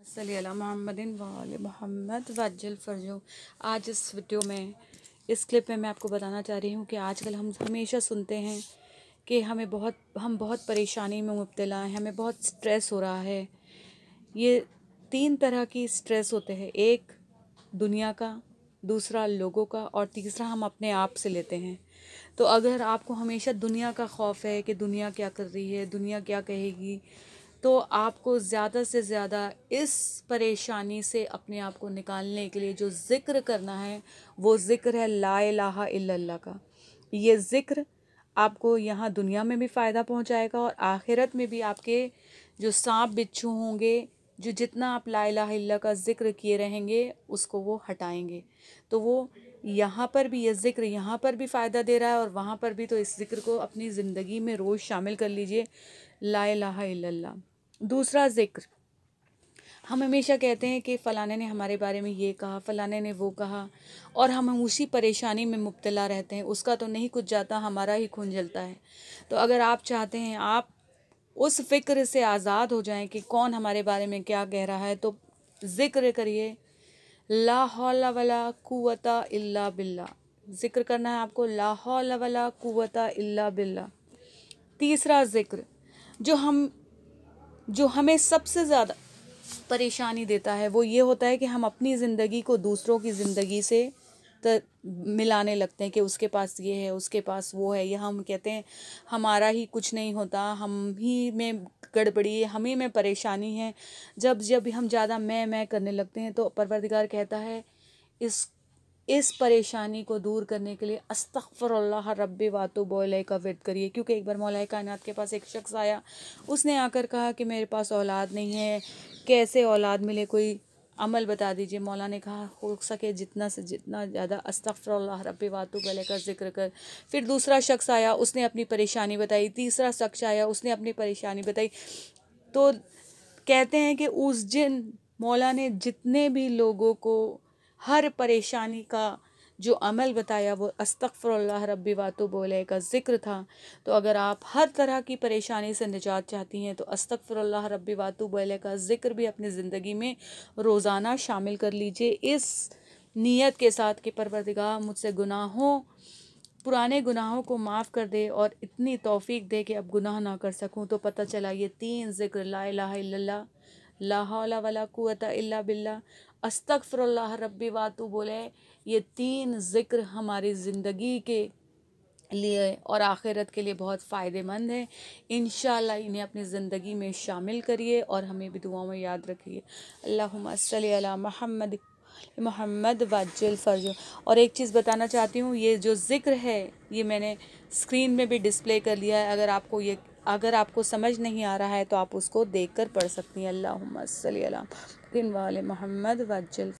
सल्ली अला मुहम्मदिन व आले मोहम्मद वज्जल फ़रजो। आज इस वीडियो में, इस क्लिप में मैं आपको बताना चाह रही हूँ कि आजकल हम हमेशा सुनते हैं कि हम बहुत परेशानी में मुब्तला हैं, हमें बहुत स्ट्रेस हो रहा है। ये 3 तरह की स्ट्रेस होते हैं, एक दुनिया का, दूसरा लोगों का और तीसरा हम अपने आप से लेते हैं। तो अगर आपको हमेशा दुनिया का खौफ है कि दुनिया क्या कर रही है, दुनिया क्या कहेगी, तो आपको ज़्यादा से ज़्यादा इस परेशानी से अपने आप को निकालने के लिए जो ज़िक्र करना है वो ज़िक्र है ला इलाहा इल्लल्लाह का। ये ज़िक्र आपको यहाँ दुनिया में भी फ़ायदा पहुँचाएगा और आखिरत में भी आपके जो सांप बिच्छू होंगे, जो जितना आप ला इलाहा इल्लल्लाह का ज़िक्र किए रहेंगे उसको वो हटाएंगे। तो वो यहाँ पर भी ये ज़िक्र यहाँ पर भी फ़ायदा दे रहा है और वहाँ पर भी। तो इस ज़िक्र को अपनी ज़िंदगी में रोज़ शामिल कर लीजिए, ला इलाहा इल्लल्लाह। दूसरा ज़िक्र, हम हमेशा कहते हैं कि फ़लाने ने हमारे बारे में ये कहा, फ़लाने ने वो कहा, और हम उसी परेशानी में मुब्तला रहते हैं। उसका तो नहीं कुछ जाता, हमारा ही खून जलता है। तो अगर आप चाहते हैं आप उस फ़िक्र से आज़ाद हो जाएं कि कौन हमारे बारे में क्या कह रहा है, तो ज़िक्र करिए ला हौला वला कुव्वता इल्ला बिल्ला। ज़िक्र करना है आपको, ला हौला वला कुव्वता इल्ला बिल्ला। तीसरा ज़िक्र जो हमें सबसे ज़्यादा परेशानी देता है वो ये होता है कि हम अपनी ज़िंदगी को दूसरों की ज़िंदगी से मिलाने लगते हैं कि उसके पास ये है, उसके पास वो है, या हम कहते हैं हमारा ही कुछ नहीं होता, हम ही में गड़बड़ी है, हम ही में परेशानी है। जब जब हम ज़्यादा मैं करने लगते हैं तो परवरदिगार कहता है इस परेशानी को दूर करने के लिए अस्तग़फ़िरुल्लाह रब्बी वातूबु इलैहि का विर्द करिए। क्योंकि एक बार मौलाए कायनात के पास एक शख्स आया, उसने आकर कहा कि मेरे पास औलाद नहीं है, कैसे औलाद मिले, कोई अमल बता दीजिए। मौला ने कहा हो सके जितना से जितना ज़्यादा अस्तग़फ़िरुल्लाह रब्बी वातूबु इलैहि का ज़िक्र कर। फिर दूसरा शख्स आया, उसने अपनी परेशानी बताई। तीसरा शख्स आया, उसने अपनी परेशानी बताई। तो कहते हैं कि उस दिन मौला ने जितने भी लोगों को हर परेशानी का जो अमल बताया वो अस्तग़फ़िरुल्लाह रब्बी वातूबु इलैहि का ज़िक्र था। तो अगर आप हर तरह की परेशानी से निजात चाहती हैं तो अस्तग़फ़िरुल्लाह रब्बी वातूबु इलैहि का ज़िक्र भी अपनी ज़िंदगी में रोज़ाना शामिल कर लीजिए, इस नीयत के साथ कि परवरदिगार मुझसे पुराने गुनाहों को माफ़ कर दे और इतनी तौफ़ीक दे कि अब गुनाह ना कर सकूं। तो पता चला ये 3 ज़िक्र ला इलाहा इल्लल्लाह, ला हौला वला कुव्वता इल्ला बिल्लाह, अस्तग़फ़िरुल्लाह रब्बी वातूबु इलैहि, ये 3 ज़िक्र हमारी ज़िंदगी के लिए और आखिरत के लिए बहुत फ़ायदेमंद है। इंशाअल्लाह इन्हें अपनी ज़िंदगी में शामिल करिए और हमें भी दुआओं में याद रखिए। अल्लाहुम्मा सल्ली अला मोहम्मद वज्जल फ़रजो। और एक चीज़ बताना चाहती हूँ, ये जो ज़िक्र है ये मैंने स्क्रीन में भी डिस्प्ले कर लिया है। अगर आपको समझ नहीं आ रहा है तो आप उसको देखकर पढ़ सकती हैं। अल्लाहुम्मा सल्ली अला मोहम्मद वज्जल।